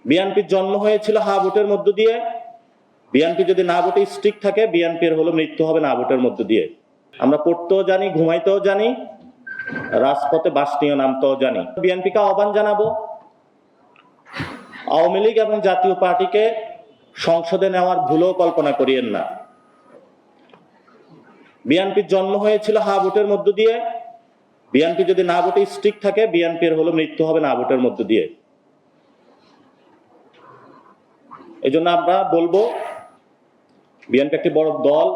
বিএনপির জন্ম হয়েছিল হা ভোটের মধ্য দিয়ে। বিএনপি যদি না ভোটে স্টিক থাকে, বিএনপির হলো মৃত্যু হবে না ভোটের মধ্য দিয়ে। আমরা পড়তেও জানি, ঘুমাইতেও জানি, রাজপথে বাস নিয়ে নামতেও জানি। বিএনপিকে আহ্বান জানাবো, আওয়ামী লীগ এবং জাতীয় পার্টিকে সংসদে নেওয়ার ভুলও কল্পনা করিয়েন না। বিএনপির জন্ম হয়েছিল হা ভোটের মধ্য দিয়ে। বিএনপি যদি না ভোটে স্টিক থাকে, বিএনপির হলো মৃত্যু হবে না ভোটের মধ্য দিয়ে। এই জন্য আমরা বলবো, বিএনপি একটি বড় দল,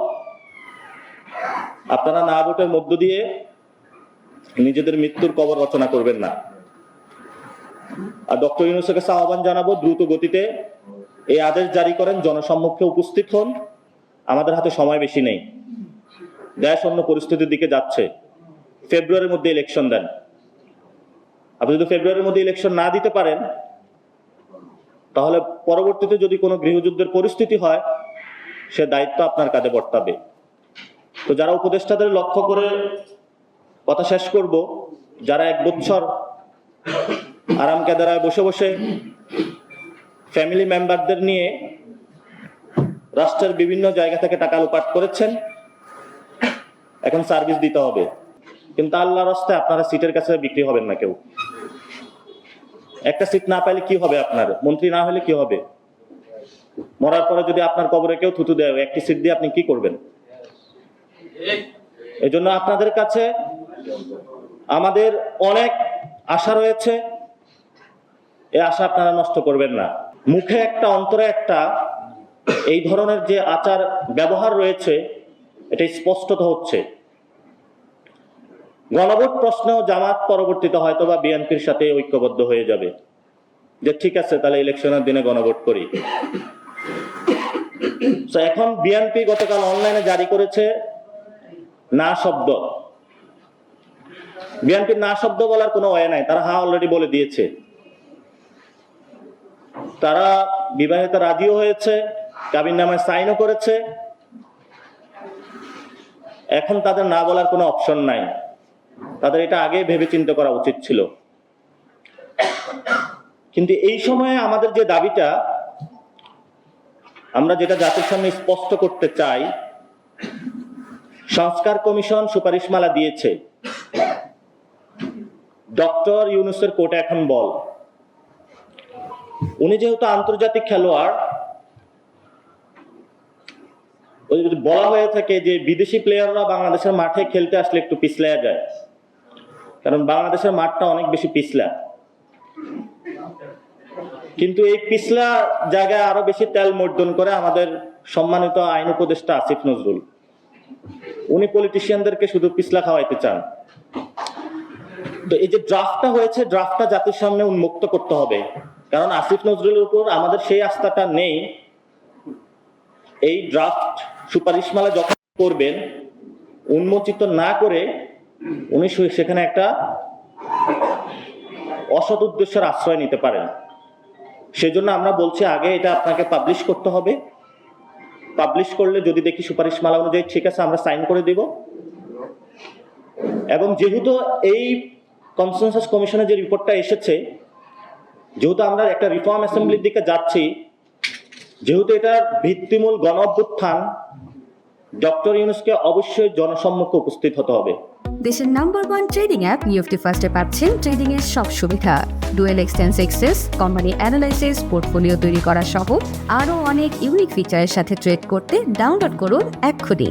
আপনারা না ভোটের মধ্য দিয়ে নিজেদের মৃত্যুর কবর রচনা করবেন না। আর ডক্টর ইউনূসের কাছে আহ্বান জানাবো, দ্রুত গতিতে এই আদেশ জারি করেন, জনসম্মুখে উপস্থিত হন। আমাদের হাতে সময় বেশি নেই, দেশ অন্য পরিস্থিতির দিকে যাচ্ছে। ফেব্রুয়ারির মধ্যে ইলেকশন দেন। আপনি যদি ফেব্রুয়ারির মধ্যে ইলেকশন না দিতে পারেন, তাহলে পরবর্তীতে যদি কোনো গৃহযুদ্ধের পরিস্থিতি হয়, সে দায়িত্ব আপনার কাঁধে বর্তাবে। তো যারা উপদেষ্টাদের লক্ষ্য করে কথা শেষ করব, যারা 1 বছর আরাম কেদারায় বসে বসে ফ্যামিলি মেম্বারদের নিয়ে রাষ্ট্রের বিভিন্ন জায়গা থেকে টাকা লুপাট করেছেন, এখন সার্ভিস দিতে হবে। কিন্তু আল্লাহর রাস্তায় আপনারা সিটের কাছে বিক্রি হবেন না কেউ। একটা সিট না পাইলে কি হবে? আপনার মন্ত্রী না হলে কি হবে? মরার পরে যদি আপনার কবরে কেউ থুতু দেয়, একটি সিট দিয়ে আপনি কি করবেন? এই জন্য আপনাদের কাছে আমাদের অনেক আশা রয়েছে, এই আশা আপনারা নষ্ট করবেন না। মুখে একটা, অন্তরে একটা, এই ধরনের যে আচার ব্যবহার রয়েছে, এটা স্পষ্টত হচ্ছে। গণভোট প্রশ্নেও জামাত পরবর্তীতে হয়তো বা বিএনপির সাথে ঐক্যবদ্ধ হয়ে যাবে, যে ঠিক আছে তাহলে ইলেকশনের দিনে গণভোট করি। তো এখন বিএনপি গতকাল অনলাইনে জারি করেছে না শব্দ। বিএনপির না শব্দ বলার কোনো ওয়ে নাই, তারা হা অলরেডি বলে দিয়েছে। তারা বিবাহিত রাজিও হয়েছে, কাবিননামায় সাইনও করেছে। এখন তাদের না বলার কোনো অপশন নাই। তাদের এটা আগে ভেবে চিন্তা করা উচিত ছিল। কিন্তু এই সময়ে আমাদের যে দাবিটা, আমরা যেটা জাতির সামনে স্পষ্ট করতে চাই, সংস্কার কমিশন সুপারিশমালা দিয়েছে, ডক্টর ইউনূসের কোর্টে এখন বল। উনি যেহেতু আন্তর্জাতিক খেলোয়াড়, ওই যদি বলা হয়ে থাকে যে বিদেশি প্লেয়াররা বাংলাদেশের মাঠে খেলতে আসলে একটু পিছলায়া যায়, কারণ বাংলাদেশের মাঠটা অনেক বেশি পিছলা। কিন্তু এই পিছলা জায়গায় আরো বেশি তেল মর্দন করে আমাদের সম্মানিত আইন উপদেষ্টা আসিফ নজরুল। উনি পলিটিশিয়ানদেরকে শুধু পিছলা খাওয়াইতে চান। তো এই যে ড্রাফটটা হয়েছে, ড্রাফটটা জাতির সামনে উন্মুক্ত করতে হবে, কারণ আসিফ নজরুলের উপর আমাদের সেই আস্থাটা নেই। এই ড্রাফট সুপারিশমালা যখন করবেন, উন্মোচিত না করে উনি সেখানে একটা অসৎ উদ্দেশ্যের আশ্রয় নিতে পারেন। সেজন্য আমরা বলছি, আগে এটা আপনাকে পাবলিশ করতে হবে। পাবলিশ করলে যদি দেখি সুপারিশমালা অনুযায়ী ঠিক আছে, আমরা সাইন করে দিব। এবং যেহেতু এই কনসেনসাস কমিশনের যে রিপোর্টটা এসেছে, যেহেতু আমরা একটা রিফর্ম অ্যাসেম্বলির দিকে যাচ্ছি, যেহেতু এটা ভিত্তিমূল গণ অভ্যুত্থান, ডক্টর ইউনূসকে অবশ্যই জনসম্মুখে উপস্থিত হতে হবে। দেশের নাম্বার 1 ট্রেডিং অ্যাপ নিফটি ফার্স্টে পাচ্ছেন ট্রেডিং এর সব সুবিধা, dual exchange access, company analysis, portfolio তৈরি করা সহ আরও অনেক ইউনিক ফিচারের সাথে ট্রেড করতে ডাউনলোড করুন এক্ষুনি।